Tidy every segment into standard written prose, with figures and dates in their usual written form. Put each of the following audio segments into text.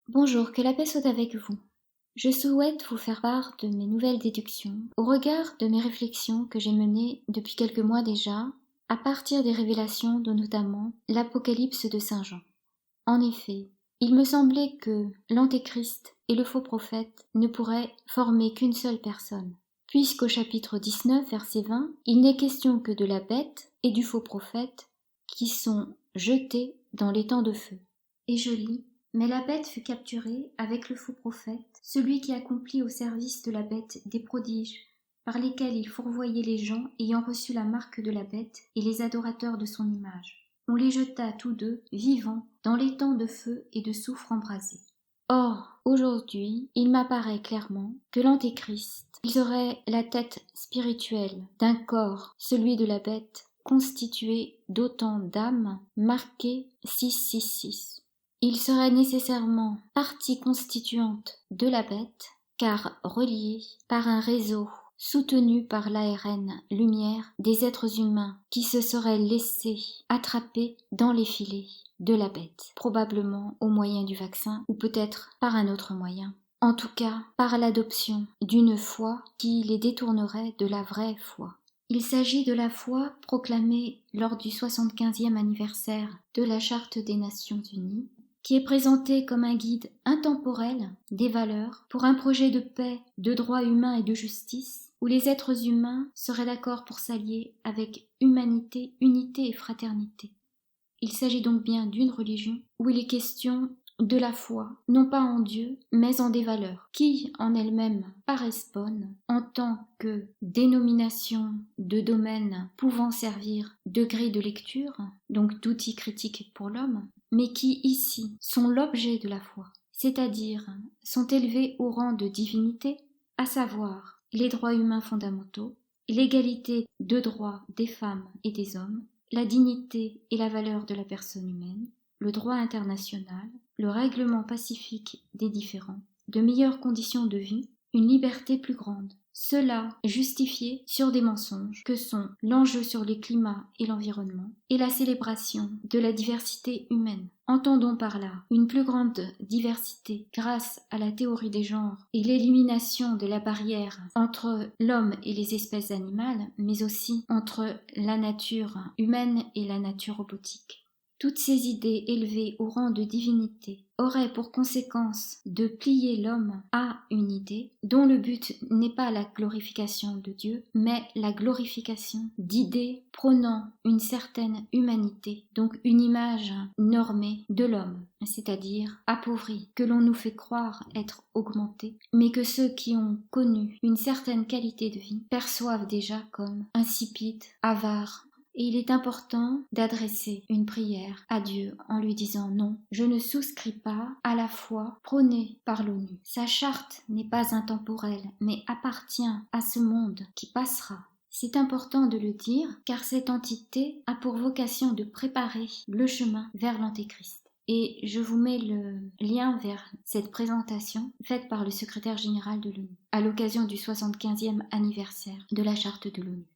Bonjour, que la paix soit avec vous. Je souhaite vous faire part de mes nouvelles déductions au regard de mes réflexions que j'ai menées depuis quelques mois déjà, à partir des révélations de notamment l'Apocalypse de Saint Jean. En effet, il me semblait que l'Antéchrist et le faux prophète ne pourraient former qu'une seule personne, puisqu'au chapitre 19, verset 20, il n'est question que de la bête et du faux prophète qui sont jetés dans l'étang de feu. Et je lis: mais la bête fut capturée avec le faux prophète, celui qui accomplit au service de la bête des prodiges, par lesquels il fourvoyait les gens ayant reçu la marque de la bête et les adorateurs de son image. On les jeta tous deux, vivants, dans l'étang de feu et de soufre embrasé. Or, aujourd'hui, il m'apparaît clairement que l'Antéchrist, il serait la tête spirituelle d'un corps, celui de la bête, constitué d'autant d'âmes marquées 666. Il serait nécessairement partie constituante de la bête, car relié par un réseau soutenu par l'ARN lumière des êtres humains qui se seraient laissés attraper dans les filets de la bête, probablement au moyen du vaccin ou peut-être par un autre moyen. En tout cas, par l'adoption d'une foi qui les détournerait de la vraie foi. Il s'agit de la foi proclamée lors du 75e anniversaire de la Charte des Nations Unies, qui est présentée comme un guide intemporel des valeurs pour un projet de paix, de droits humains et de justice, où les êtres humains seraient d'accord pour s'allier avec humanité, unité et fraternité. Il s'agit donc bien d'une religion où il est question de la foi, non pas en Dieu, mais en des valeurs, qui en elles-mêmes paraissent bonnes, en tant que dénomination de domaines pouvant servir de grille de lecture, donc d'outils critiques pour l'homme, mais qui ici sont l'objet de la foi, c'est-à-dire sont élevés au rang de divinité, à savoir les droits humains fondamentaux, l'égalité de droits des femmes et des hommes, la dignité et la valeur de la personne humaine, le droit international, le règlement pacifique des différends, de meilleures conditions de vie, une liberté plus grande. Cela justifié sur des mensonges que sont l'enjeu sur le climat et l'environnement et la célébration de la diversité humaine. Entendons par là une plus grande diversité grâce à la théorie des genres et l'élimination de la barrière entre l'homme et les espèces animales, mais aussi entre la nature humaine et la nature robotique. Toutes ces idées élevées au rang de divinité auraient pour conséquence de plier l'homme à une idée dont le but n'est pas la glorification de Dieu, mais la glorification d'idées prônant une certaine humanité, donc une image normée de l'homme, c'est-à-dire appauvri, que l'on nous fait croire être augmenté, mais que ceux qui ont connu une certaine qualité de vie perçoivent déjà comme insipide, avare. Et il est important d'adresser une prière à Dieu en lui disant non, je ne souscris pas à la foi prônée par l'ONU. Sa charte n'est pas intemporelle, mais appartient à ce monde qui passera. C'est important de le dire car cette entité a pour vocation de préparer le chemin vers l'Antéchrist. Et je vous mets le lien vers cette présentation faite par le secrétaire général de l'ONU à l'occasion du 75e anniversaire de la charte de l'ONU.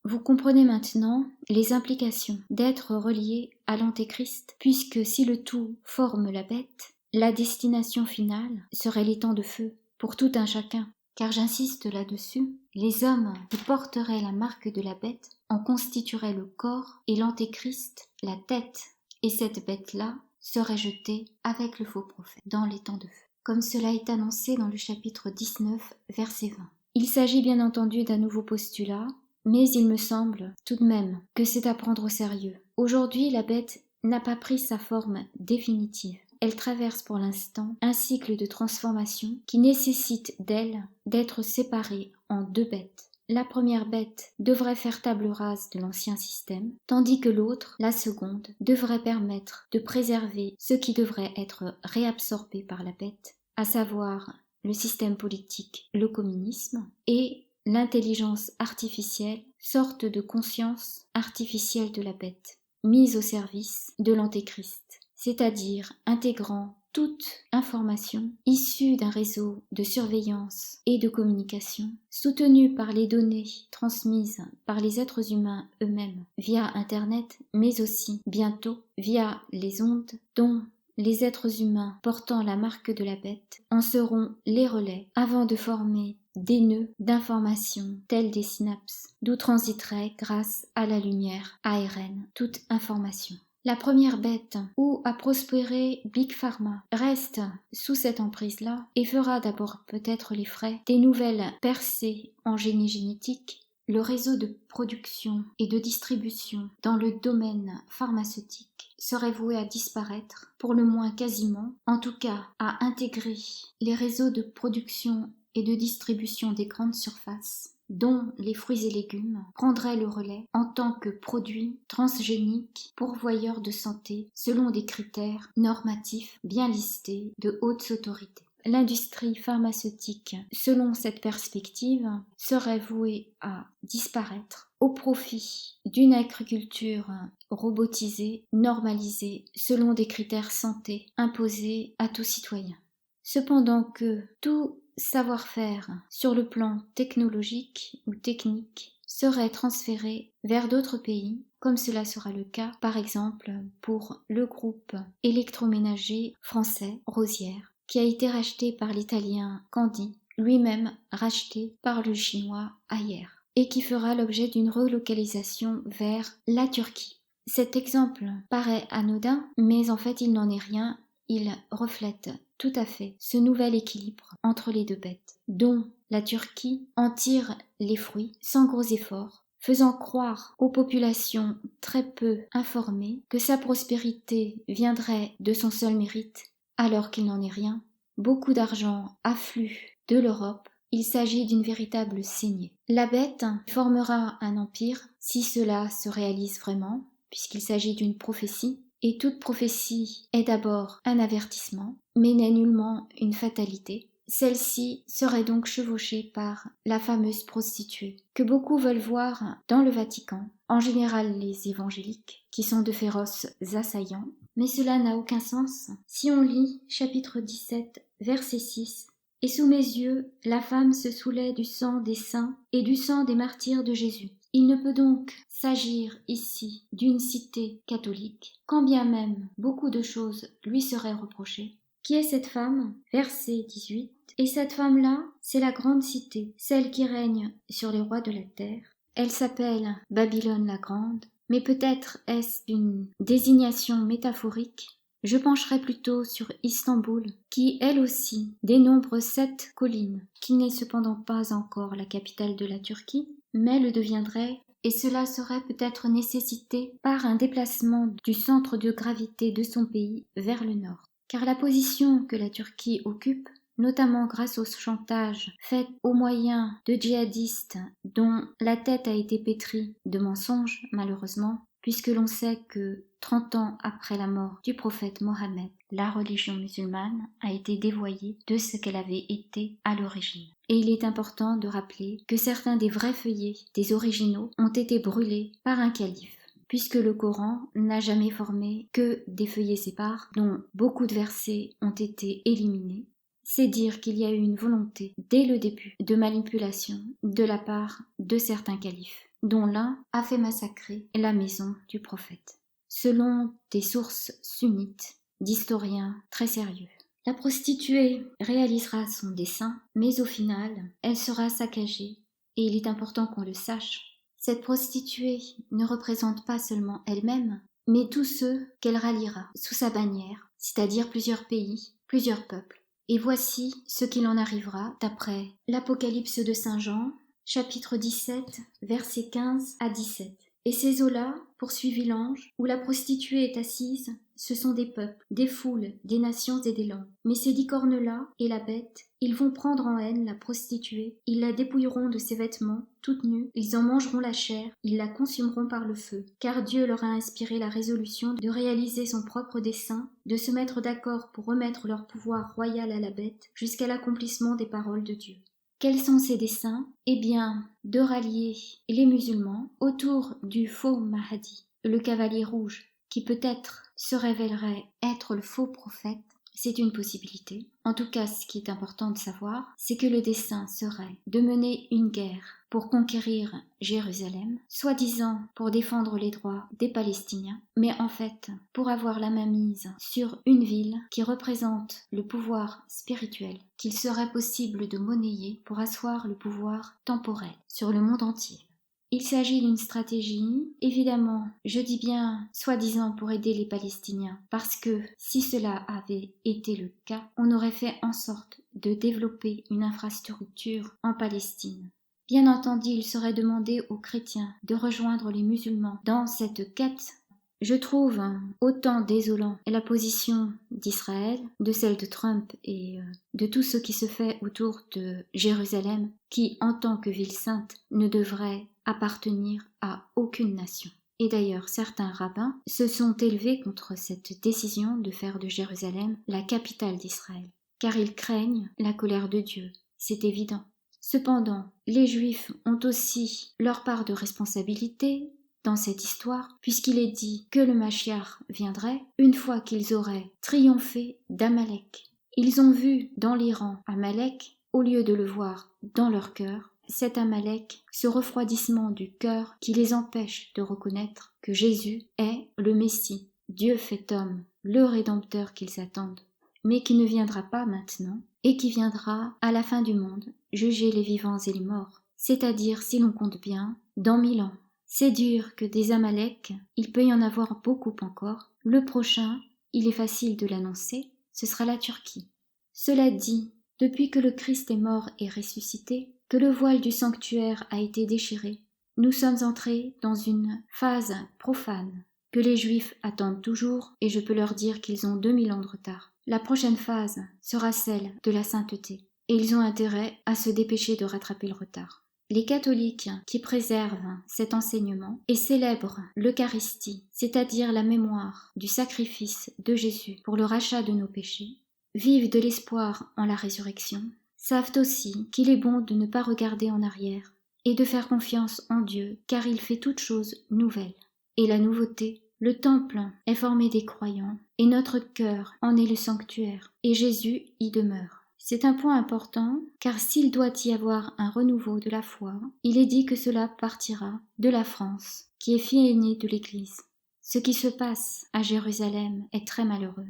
Vous comprenez maintenant les implications d'être relié à l'Antéchrist, puisque si le tout forme la bête, la destination finale serait l'étang de feu pour tout un chacun. Car j'insiste là-dessus, les hommes qui porteraient la marque de la bête en constitueraient le corps et l'Antéchrist la tête. Et cette bête-là serait jetée avec le faux prophète dans l'étang de feu, comme cela est annoncé dans le chapitre 19, verset 20. Il s'agit bien entendu d'un nouveau postulat, mais il me semble tout de même que c'est à prendre au sérieux. Aujourd'hui, la bête n'a pas pris sa forme définitive. Elle traverse pour l'instant un cycle de transformation qui nécessite d'elle d'être séparée en deux bêtes. La première bête devrait faire table rase de l'ancien système, tandis que l'autre, la seconde, devrait permettre de préserver ce qui devrait être réabsorbé par la bête, à savoir le système politique, le communisme, et l'intelligence artificielle, sorte de conscience artificielle de la bête, mise au service de l'Antéchrist, c'est-à-dire intégrant toute information issue d'un réseau de surveillance et de communication, soutenue par les données transmises par les êtres humains eux-mêmes via Internet, mais aussi bientôt via les ondes dont les êtres humains portant la marque de la bête en seront les relais avant de former des nœuds d'information tels des synapses, d'où transiterait grâce à la lumière ARN toute information. La première bête où a prospéré Big Pharma reste sous cette emprise-là et fera d'abord peut-être les frais des nouvelles percées en génie génétique. Le réseau de production et de distribution dans le domaine pharmaceutique serait voué à disparaître, pour le moins quasiment, en tout cas à intégrer les réseaux de production et de distribution des grandes surfaces, dont les fruits et légumes prendraient le relais en tant que produits transgéniques pourvoyeurs de santé selon des critères normatifs bien listés de hautes autorités. L'industrie pharmaceutique, selon cette perspective, serait vouée à disparaître au profit d'une agriculture robotisée, normalisée, selon des critères santé imposés à tout citoyen. Cependant que tout savoir-faire sur le plan technologique ou technique serait transféré vers d'autres pays, comme cela sera le cas par exemple pour le groupe électroménager français Rosière, qui a été racheté par l'italien Candy, lui-même racheté par le chinois Haier, et qui fera l'objet d'une relocalisation vers la Turquie. Cet exemple paraît anodin, mais en fait il n'en est rien, il reflète tout à fait ce nouvel équilibre entre les deux bêtes, dont la Turquie en tire les fruits sans gros efforts, faisant croire aux populations très peu informées que sa prospérité viendrait de son seul mérite, alors qu'il n'en est rien. Beaucoup d'argent afflue de l'Europe, il s'agit d'une véritable saignée. La bête formera un empire, si cela se réalise vraiment, puisqu'il s'agit d'une prophétie, et toute prophétie est d'abord un avertissement, mais n'est nullement une fatalité. Celle-ci serait donc chevauchée par la fameuse prostituée, que beaucoup veulent voir dans le Vatican, en général les évangéliques, qui sont de féroces assaillants, mais cela n'a aucun sens. Si on lit chapitre 17, verset 6, « Et sous mes yeux, la femme se saoulait du sang des saints et du sang des martyrs de Jésus. » Il ne peut donc s'agir ici d'une cité catholique, quand bien même beaucoup de choses lui seraient reprochées. Qui est cette femme ? Verset 18. Et cette femme-là, c'est la grande cité, celle qui règne sur les rois de la terre. Elle s'appelle Babylone la Grande, mais peut-être est-ce une désignation métaphorique. Je pencherai plutôt sur Istanbul, qui elle aussi dénombre 7 collines, qui n'est cependant pas encore la capitale de la Turquie, mais le deviendrait, et cela serait peut-être nécessité par un déplacement du centre de gravité de son pays vers le nord. Car la position que la Turquie occupe, notamment grâce au chantage fait au moyen de djihadistes dont la tête a été pétrie de mensonges malheureusement, puisque l'on sait que 30 ans après la mort du prophète Mohammed, la religion musulmane a été dévoyée de ce qu'elle avait été à l'origine. Et il est important de rappeler que certains des vrais feuillets, des originaux, ont été brûlés par un calife, puisque le Coran n'a jamais formé que des feuillets épars, dont beaucoup de versets ont été éliminés. C'est dire qu'il y a eu une volonté, dès le début, de manipulation de la part de certains califes, dont l'un a fait massacrer la maison du prophète. Selon des sources sunnites, d'historiens très sérieux. La prostituée réalisera son dessein, mais au final, elle sera saccagée, et il est important qu'on le sache. Cette prostituée ne représente pas seulement elle-même, mais tous ceux qu'elle ralliera sous sa bannière, c'est-à-dire plusieurs pays, plusieurs peuples. Et voici ce qu'il en arrivera d'après l'Apocalypse de Saint Jean, chapitre 17, versets 15 à 17. Et ces eaux-là, poursuivit l'ange, où la prostituée est assise, ce sont des peuples, des foules, des nations et des langues. Mais ces 10 cornes-là, et la bête, ils vont prendre en haine la prostituée, ils la dépouilleront de ses vêtements, toute nue, ils en mangeront la chair, ils la consumeront par le feu. Car Dieu leur a inspiré la résolution de réaliser son propre dessein, de se mettre d'accord pour remettre leur pouvoir royal à la bête, jusqu'à l'accomplissement des paroles de Dieu. Quels sont ces desseins ? Eh bien, de rallier les musulmans autour du faux Mahdi, le cavalier rouge, qui peut-être se révélerait être le faux prophète, C'est une possibilité. En tout cas, ce qui est important de savoir, c'est que le dessein serait de mener une guerre pour conquérir Jérusalem, soi-disant pour défendre les droits des Palestiniens, mais en fait pour avoir la main mise sur une ville qui représente le pouvoir spirituel qu'il serait possible de monnayer pour asseoir le pouvoir temporel sur le monde entier. Il s'agit d'une stratégie, évidemment, je dis bien soi-disant pour aider les Palestiniens, parce que si cela avait été le cas, on aurait fait en sorte de développer une infrastructure en Palestine. Bien entendu, il serait demandé aux chrétiens de rejoindre les musulmans dans cette quête. Je trouve autant désolant la position d'Israël, de celle de Trump et de tout ce qui se fait autour de Jérusalem, qui, en tant que ville sainte, ne devrait appartenir à aucune nation. Et d'ailleurs, certains rabbins se sont élevés contre cette décision de faire de Jérusalem la capitale d'Israël, car ils craignent la colère de Dieu, c'est évident. Cependant, les Juifs ont aussi leur part de responsabilité dans cette histoire, puisqu'il est dit que le Mashiach viendrait une fois qu'ils auraient triomphé d'Amalek. Ils ont vu dans l'Iran Amalek, au lieu de le voir dans leur cœur, cet Amalek, ce refroidissement du cœur qui les empêche de reconnaître que Jésus est le Messie, Dieu fait homme, le Rédempteur qu'ils attendent, mais qui ne viendra pas maintenant, et qui viendra à la fin du monde, juger les vivants et les morts, c'est-à-dire, si l'on compte bien, dans 1000 ans. C'est dur que des Amaleks, il peut y en avoir beaucoup encore. Le prochain, il est facile de l'annoncer, ce sera la Turquie. Cela dit, depuis que le Christ est mort et ressuscité, que le voile du sanctuaire a été déchiré, nous sommes entrés dans une phase profane, que les Juifs attendent toujours, et je peux leur dire qu'ils ont 2000 ans de retard. La prochaine phase sera celle de la sainteté, et ils ont intérêt à se dépêcher de rattraper le retard. Les catholiques qui préservent cet enseignement et célèbrent l'Eucharistie, c'est-à-dire la mémoire du sacrifice de Jésus pour le rachat de nos péchés, vivent de l'espoir en la résurrection, savent aussi qu'il est bon de ne pas regarder en arrière et de faire confiance en Dieu, car il fait toutes choses nouvelles. Et la nouveauté, le temple est formé des croyants, et notre cœur en est le sanctuaire, et Jésus y demeure. C'est un point important, car s'il doit y avoir un renouveau de la foi, il est dit que cela partira de la France, qui est fille aînée de l'Église. Ce qui se passe à Jérusalem est très malheureux.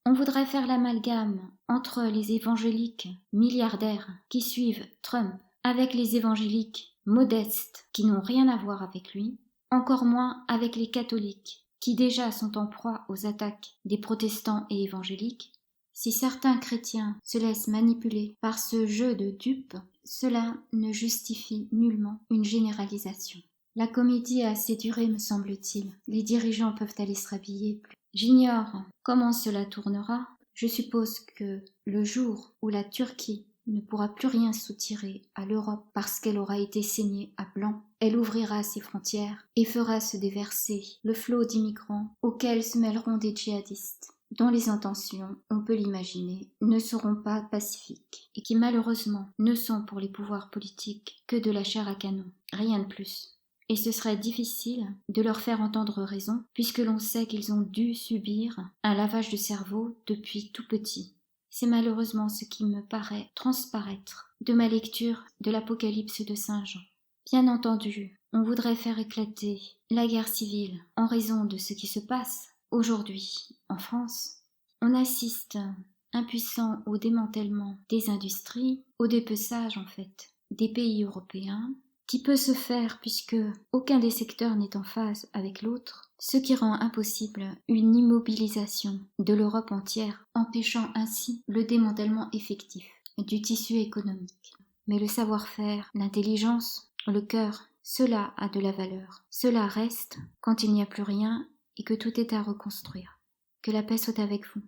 On voudrait faire l'amalgame entre les évangéliques milliardaires qui suivent Trump avec les évangéliques modestes qui n'ont rien à voir avec lui, encore moins avec les catholiques qui déjà sont en proie aux attaques des protestants et évangéliques. Si certains chrétiens se laissent manipuler par ce jeu de dupes, cela ne justifie nullement une généralisation. La comédie a assez duré, me semble-t-il. Les dirigeants peuvent aller se rhabiller. J'ignore comment cela tournera. Je suppose que le jour où la Turquie ne pourra plus rien soutirer à l'Europe parce qu'elle aura été saignée à blanc, elle ouvrira ses frontières et fera se déverser le flot d'immigrants auxquels se mêleront des djihadistes, dont les intentions, on peut l'imaginer, ne seront pas pacifiques, et qui malheureusement ne sont pour les pouvoirs politiques que de la chair à canon, rien de plus. Et ce serait difficile de leur faire entendre raison, puisque l'on sait qu'ils ont dû subir un lavage de cerveau depuis tout petit. C'est malheureusement ce qui me paraît transparaître de ma lecture de l'Apocalypse de Saint Jean. Bien entendu, on voudrait faire éclater la guerre civile en raison de ce qui se passe aujourd'hui, en France. On assiste, impuissant au démantèlement des industries, au dépeçage en fait, des pays européens, qui peut se faire puisque aucun des secteurs n'est en phase avec l'autre, ce qui rend impossible une immobilisation de l'Europe entière, empêchant ainsi le démantèlement effectif du tissu économique. Mais le savoir-faire, l'intelligence, le cœur, cela a de la valeur. Cela reste quand il n'y a plus rien et que tout est à reconstruire. Que la paix soit avec vous.